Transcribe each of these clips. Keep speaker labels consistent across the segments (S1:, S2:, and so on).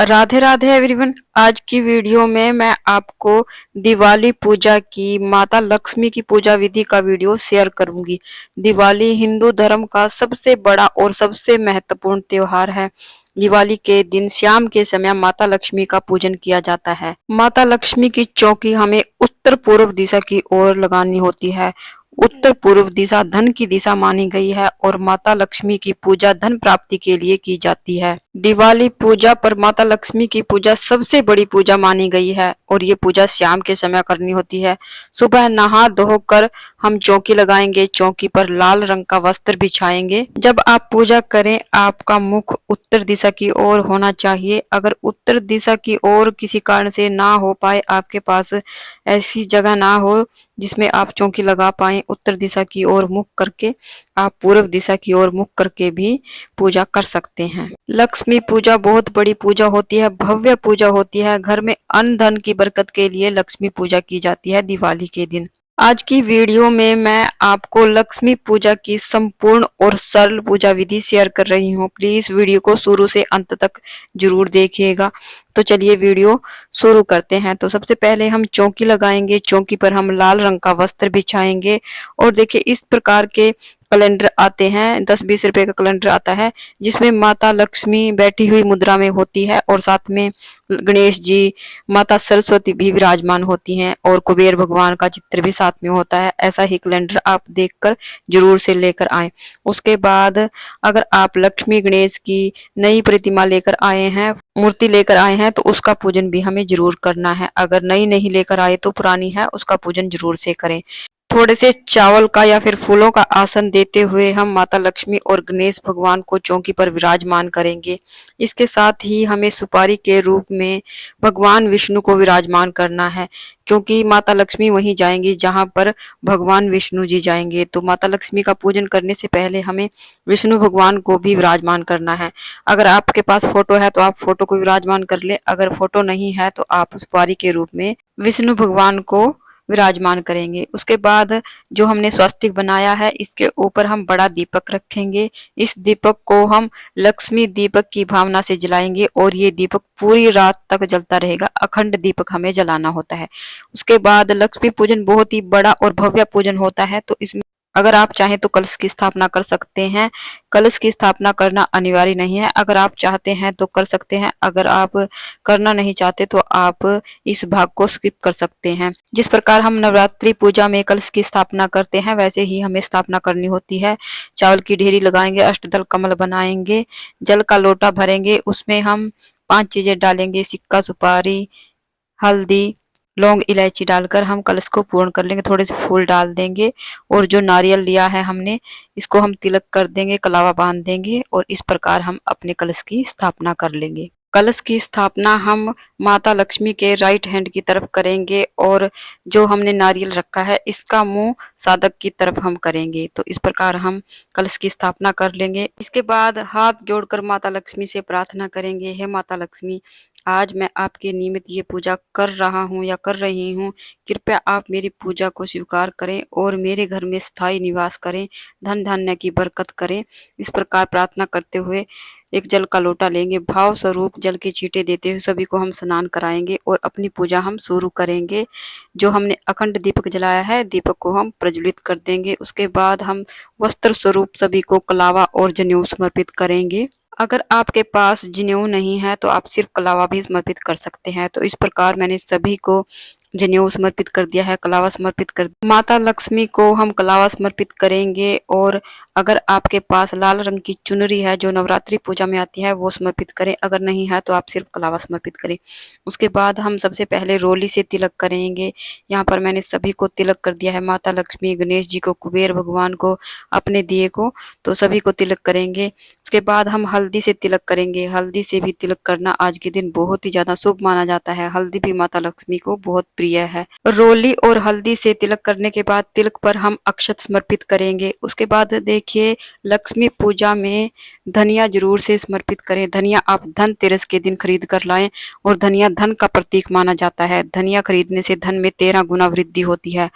S1: Radhe Radhe everyone. आज की video में मैं आपको दिवाली पूजा की माता लक्ष्मी की पूजा विधि का वीडियो शेयर करूंगी। दिवाली हिंदू धर्म का सबसे बड़ा और सबसे महत्वपूर्ण त्योहार है। दिवाली के दिन शाम के समय माता लक्ष्मी का पूजन किया जाता है। माता लक्ष्मी की चौकी हमें उत्तर पूर्व दिशा की ओर लगानी होती है। उत्तर पूर्व दिशा धन की दिशा मानी गई है और माता लक्ष्मी की पूजा धन प्राप्ति के लिए की जाती है। दिवाली पूजा पर माता लक्ष्मी की पूजा सबसे बड़ी पूजा मानी गई है और ये पूजा शाम के समय करनी होती है। सुबह नहा धोकर हम चौकी लगाएंगे, चौकी पर लाल रंग का वस्त्र बिछाएंगे। जब आप पूजा करें, आपका मुख उत्तर दिशा की ओर होना चाहिए। अगर उत्तर दिशा की ओर किसी कारण से ना हो पाए, आपके पास ऐसी जगह ना हो जिसमें आप चौकी लगा पाए, उत्तर दिशा की ओर मुख करके आप पूर्व दिशा की ओर मुख करके भी पूजा कर सकते हैं। लक्ष्मी पूजा बहुत बड़ी पूजा होती है, भव्य पूजा होती है। घर में अन्न धन की बरकत के लिए लक्ष्मी पूजा की जाती है दिवाली के दिन। आज की वीडियो में मैं आपको लक्ष्मी पूजा की संपूर्ण और सरल पूजा विधि शेयर कर रही हूँ। प्लीज वीडियो को शुरू से अंत तक जरूर देखिएगा। तो चलिए वीडियो शुरू करते हैं। तो सबसे पहले हम चौकी लगाएंगे, चौकी पर हम लाल रंग का वस्त्र बिछाएंगे और देखिए इस प्रकार के कैलेंडर आते हैं, 10-20 रुपए का कैलेंडर आता है जिसमें माता लक्ष्मी बैठी हुई मुद्रा में होती है और साथ में गणेश जी, माता सरस्वती भी विराजमान होती हैं और कुबेर भगवान का चित्र भी साथ में होता है। ऐसा ही कैलेंडर आप देखकर जरूर से लेकर आए। उसके बाद अगर आप लक्ष्मी गणेश की नई प्रतिमा लेकर आए हैं, मूर्ति लेकर आए हैं, तो उसका पूजन भी हमें जरूर करना है। अगर नई नहीं लेकर आए तो पुरानी है, उसका पूजन जरूर से करें। थोड़े से चावल का या फिर फूलों का आसन देते हुए हम माता लक्ष्मी और गणेश भगवान को चौकी पर विराजमान करेंगे। इसके साथ ही हमें सुपारी के रूप में भगवान विष्णु को विराजमान करना है, क्योंकि माता लक्ष्मी वहीं जाएंगी जहां पर भगवान विष्णु जी जाएंगे। तो माता लक्ष्मी का पूजन करने से पहले हमें विष्णु भगवान को भी विराजमान करना है। अगर आपके पास फोटो है तो आप फोटो को विराजमान कर ले, अगर फोटो नहीं है तो आप सुपारी के रूप में विष्णु भगवान को विराजमान करेंगे। उसके बाद जो हमने स्वस्तिक बनाया है, इसके ऊपर हम बड़ा दीपक रखेंगे। इस दीपक को हम लक्ष्मी दीपक की भावना से जलाएंगे और ये दीपक पूरी रात तक जलता रहेगा। अखंड दीपक हमें जलाना होता है। उसके बाद लक्ष्मी पूजन बहुत ही बड़ा और भव्य पूजन होता है, तो इसमें अगर आप चाहें तो कलश की स्थापना कर सकते हैं। कलश की स्थापना करना अनिवार्य नहीं है, अगर आप चाहते हैं तो कर सकते हैं। अगर आप करना नहीं चाहते तो आप इस भाग को स्किप कर सकते हैं। जिस प्रकार हम नवरात्रि पूजा में कलश की स्थापना करते हैं, वैसे ही हमें स्थापना करनी होती है। चावल की ढेरी लगाएंगे, अष्टदल कमल बनाएंगे, जल का लोटा भरेंगे, उसमें हम 5 चीजें डालेंगे, सिक्का, सुपारी, हल्दी, लौंग, इलायची डालकर हम कलश को पूर्ण कर लेंगे। थोड़े से फूल डाल देंगे और जो नारियल लिया है हमने, इसको हम तिलक कर देंगे, कलावा बांध देंगे और इस प्रकार हम अपने कलश की स्थापना कर लेंगे। कलश की स्थापना हम माता लक्ष्मी के राइट हैंड की तरफ करेंगे और जो हमने नारियल रखा है इसका मुंह साधक की तरफ हम करेंगे। तो इस प्रकार हम कलश की स्थापना कर लेंगे। इसके बाद हाथ जोड़कर माता लक्ष्मी से प्रार्थना करेंगे, हे माता लक्ष्मी, आज मैं आपके निमित्त ये पूजा कर रहा हूँ या कर रही हूँ। कृपया आप मेरी पूजा को स्वीकार करें और मेरे घर में स्थायी निवास करें, धन धान्य की बरकत करें। इस प्रकार प्रार्थना करते हुए एक जल का लोटा लेंगे, भाव स्वरूप जल के छींटे देते हुए सभी को हम स्नान कराएंगे और अपनी पूजा हम शुरू करेंगे। जो हमने अखंड दीपक जलाया है, दीपक को हम प्रज्वलित कर देंगे। उसके बाद हम वस्त्र स्वरूप सभी को कलावा और जनेऊ समर्पित करेंगे। अगर आपके पास जनेऊ नहीं है तो आप सिर्फ कलावा भी समर्पित कर सकते हैं। तो इस प्रकार मैंने सभी को जनेऊ समर्पित कर दिया है, कलावा समर्पित कर माता लक्ष्मी को हम कलावा समर्पित करेंगे। और अगर आपके पास लाल रंग की चुनरी है जो नवरात्रि पूजा में आती है, वो समर्पित करें। अगर नहीं है तो आप सिर्फ कलावा समर्पित करें। उसके बाद हम सबसे पहले रोली से तिलक करेंगे। यहाँ पर मैंने सभी को तिलक कर दिया है, माता लक्ष्मी, गणेश जी को, कुबेर भगवान को, अपने दिए को, तो सभी को तिलक करेंगे। उसके बाद हम हल्दी से तिलक करेंगे। हल्दी से भी तिलक करना आज के दिन बहुत ही ज्यादा शुभ माना जाता है। हल्दी भी माता लक्ष्मी को बहुत प्रिय है। रोली और हल्दी से तिलक करने के बाद तिलक पर हम अक्षत समर्पित करेंगे। उसके बाद देखिए, लक्ष्मी पूजा में धनिया जरूर से समर्पित करें। धनिया आप धनतेरस के दिन खरीद कर लाएं और धनिया धन का प्रतीक माना जाता है। धनिया खरीदने से धन में 13 गुना वृद्धि होती है।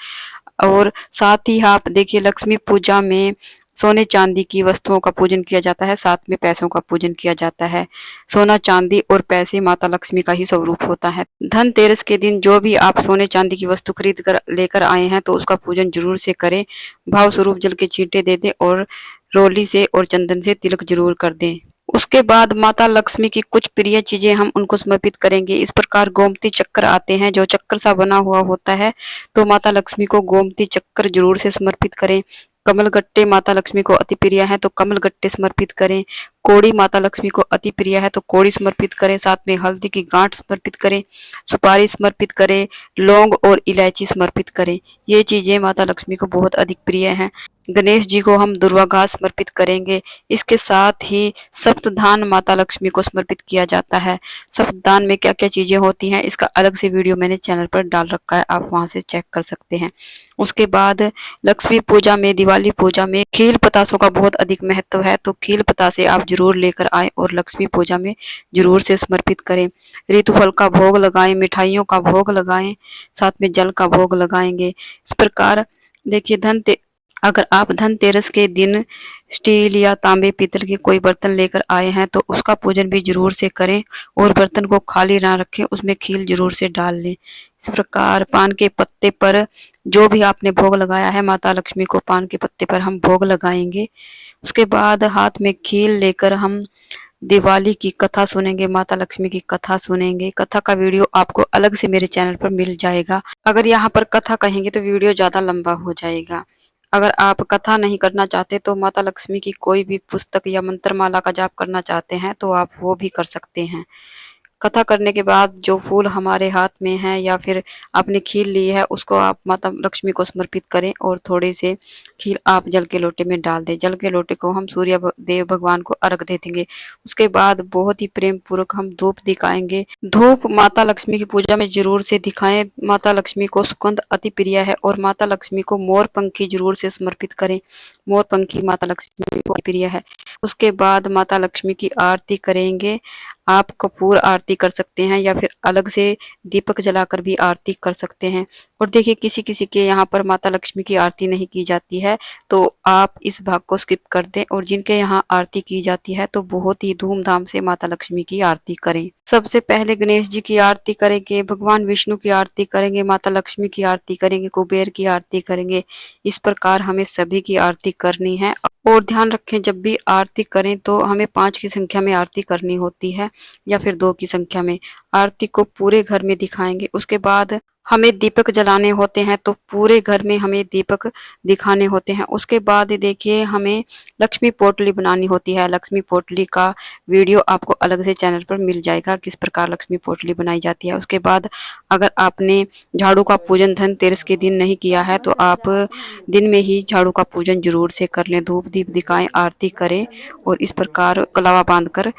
S1: और साथ ही आप देखिए, लक्ष्मी पूजा में सोने चांदी की वस्तुओं का पूजन किया जाता है, साथ में पैसों का पूजन किया जाता है। सोना चांदी और पैसे माता लक्ष्मी का ही स्वरूप होता है। धनतेरस के दिन जो भी आप सोने चांदी की वस्तु खरीद कर लेकर आए हैं तो उसका पूजन जरूर से करें। भाव स्वरूप जल के छींटे दे दें और रोली से और चंदन से तिलक जरूर कर दें। उसके बाद माता लक्ष्मी की कुछ प्रिय चीजें हम उनको समर्पित करेंगे। इस प्रकार गोमती चक्र आते हैं जो चक्र सा बना हुआ होता है, तो माता लक्ष्मी को गोमती चक्र जरूर से समर्पित करें। कमल गट्टे माता लक्ष्मी को अति प्रिय है तो कमल गट्टे समर्पित करें। कोड़ी माता लक्ष्मी को अति प्रिय है तो कोड़ी समर्पित करें। साथ में हल्दी की गांठ समर्पित करें, सुपारी समर्पित करें, लौंग और इलायची समर्पित करें। ये चीजें माता लक्ष्मी को बहुत अधिक प्रिय हैं। गणेश जी को हम दुर्वा घास समर्पित करेंगे। इसके साथ ही सप्तधान माता लक्ष्मी को समर्पित किया जाता है। सप्तदान में क्या क्या चीजें होती हैं इसका अलग से वीडियो मैंने चैनल पर डाल रखा है, आप वहां से चेक कर सकते हैं। उसके बाद लक्ष्मी पूजा में, दिवाली पूजा में खील पतासों का बहुत अधिक महत्व है, तो खील पतासे आप जरूर लेकर आए और लक्ष्मी पूजा में जरूर से समर्पित करें। ऋतुफल का भोग लगाएं, मिठाइयों का भोग लगाएं, साथ में जल का भोग लगाएंगे। इस प्रकार देखिए, अगर आप धनतेरस के दिन स्टील या तांबे पीतल के कोई बर्तन लेकर आए हैं तो उसका पूजन भी जरूर से करें और बर्तन को खाली ना रखें, उसमें खील जरूर से डाल लें। इस प्रकार पान के पत्ते पर जो भी आपने भोग लगाया है माता लक्ष्मी को पान के पत्ते पर हम भोग लगाएंगे। उसके बाद हाथ में खील लेकर हम दिवाली की कथा सुनेंगे, माता लक्ष्मी की कथा सुनेंगे। कथा का वीडियो आपको अलग से मेरे चैनल पर मिल जाएगा। अगर यहाँ पर कथा कहेंगे तो वीडियो ज्यादा लंबा हो जाएगा। अगर आप कथा नहीं करना चाहते तो माता लक्ष्मी की कोई भी पुस्तक या मंत्रमाला का जाप करना चाहते हैं तो आप वो भी कर सकते हैं। कथा करने के बाद जो फूल हमारे हाथ में है या फिर आपने खील ली है उसको आप माता लक्ष्मी को समर्पित करें और थोड़े से खील आप जल के लोटे में डाल दें। जल के लोटे को हम सूर्य देव भगवान को अर्घ दे देंगे। उसके बाद बहुत ही प्रेम पूर्वक हम धूप दिखाएंगे। धूप माता लक्ष्मी की पूजा में जरूर से दिखाएं। माता लक्ष्मी को सुगंध अति प्रिय है और माता लक्ष्मी को मोर पंखी जरूर से समर्पित करें। मोर पंखी माता लक्ष्मी को प्रिय है। उसके बाद माता लक्ष्मी की आरती करेंगे। आप कपूर आरती कर सकते हैं या फिर अलग से दीपक जलाकर भी आरती कर सकते हैं। और देखिए किसी किसी के यहाँ पर माता लक्ष्मी की आरती नहीं की जाती है तो आप इस भाग को स्किप कर दें और जिनके यहाँ आरती की जाती है तो बहुत ही धूमधाम से माता लक्ष्मी की आरती करें। सबसे पहले गणेश जी की आरती करेंगे, भगवान विष्णु की आरती करेंगे, माता लक्ष्मी की आरती करेंगे, कुबेर की आरती करेंगे। इस प्रकार हमें सभी की आरती करनी है। और ध्यान रखें जब भी आरती करें तो हमें 5 की संख्या में आरती करनी होती है या फिर 2 की संख्या में। आरती को पूरे घर में दिखाएंगे। उसके बाद हमें दीपक जलाने होते हैं तो पूरे घर में हमें दीपक दिखाने होते हैं। उसके बाद देखिए हमें लक्ष्मी पोटली बनानी होती है। लक्ष्मी पोटली का वीडियो आपको अलग से चैनल पर मिल जाएगा, किस प्रकार लक्ष्मी पोटली बनाई जाती है। उसके बाद अगर आपने झाड़ू का पूजन धनतेरस के दिन नहीं किया है तो आप दिन में ही झाड़ू का पूजन जरूर से कर लें। धूप दीप दिखाएं, आरती करें और इस प्रकार कलावा बांधकर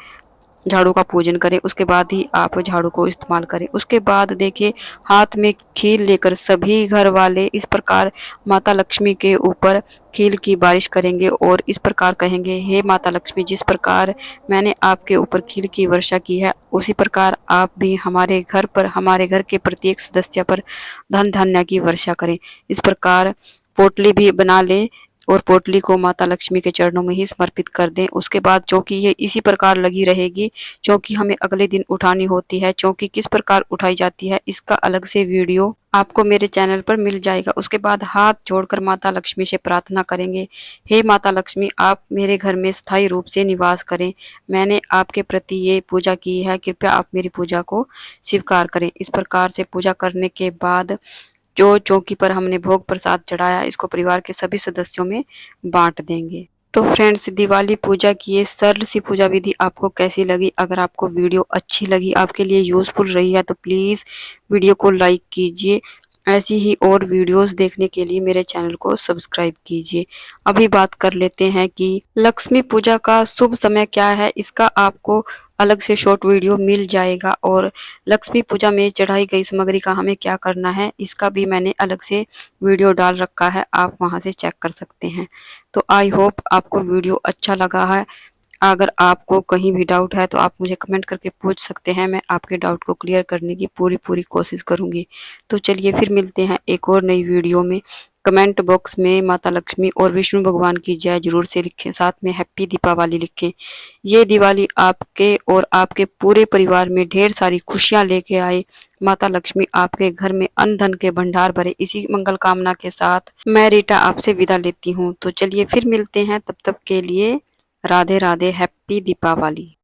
S1: झाड़ू का पूजन करें। उसके बाद ही आप झाड़ू को इस्तेमाल करें। उसके बाद देखिए हाथ में खील लेकर सभी घर वाले इस प्रकार माता लक्ष्मी के ऊपर खील की बारिश करेंगे और इस प्रकार कहेंगे, हे माता लक्ष्मी, जिस प्रकार मैंने आपके ऊपर खील की वर्षा की है उसी प्रकार आप भी हमारे घर पर, हमारे घर के प्रत्येक सदस्य पर धन धान्य की वर्षा करें। इस प्रकार पोटली भी बना लें और पोटली को माता लक्ष्मी के चरणों में ही समर्पित कर दें। उसके बाद चौकी ये इसी प्रकार लगी रहेगी। चौकी हमें अगले दिन उठानी होती है। चौकी किस प्रकार उठाई जाती है इसका अलग से वीडियो आपको मेरे चैनल पर मिल जाएगा। उसके बाद हाथ जोड़कर माता लक्ष्मी से प्रार्थना करेंगे, हे माता लक्ष्मी, आप मेरे घर में स्थायी रूप से निवास करें। मैंने आपके प्रति ये पूजा की है, कृपया आप मेरी पूजा को स्वीकार करें। इस प्रकार से पूजा करने के बाद जो चौकी पर हमने भोग प्रसाद चढ़ाया इसको परिवार के सभी सदस्यों में बांट देंगे। तो फ्रेंड्स, दिवाली पूजा की ये सरल सी पूजा विधि आपको कैसी लगी? अगर आपको वीडियो अच्छी लगी, आपके लिए यूजफुल रही है तो प्लीज वीडियो को लाइक कीजिए। ऐसी ही और वीडियोस देखने के लिए मेरे चैनल को सब्सक्राइब कीजिए। अभी बात कर लेते हैं कि लक्ष्मी पूजा का शुभ समय क्या है। इसका आपको अलग से शॉर्ट वीडियो मिल जाएगा और लक्ष्मी पूजा में चढ़ाई गई सामग्री का हमें क्या करना है इसका भी मैंने अलग से वीडियो डाल रखा है, आप वहां से चेक कर सकते हैं। तो आई होप आपको वीडियो अच्छा लगा है। अगर आपको कहीं भी डाउट है तो आप मुझे कमेंट करके पूछ सकते हैं, मैं आपके डाउट को क्लियर करने की पूरी कोशिश करूंगी। तो चलिए फिर मिलते हैं एक और नई वीडियो में। कमेंट बॉक्स में माता लक्ष्मी और विष्णु भगवान की जय जरूर से लिखें, साथ में हैप्पी दीपावली लिखें। ये दिवाली आपके और आपके पूरे परिवार में ढेर सारी खुशियां लेके आए। माता लक्ष्मी आपके घर में अन्न धन के भंडार भरे, इसी मंगल कामना के साथ मैं रीटा आपसे विदा लेती हूँ। तो चलिए फिर मिलते हैं, तब तक के लिए राधे राधे, हैप्पी दीपावली।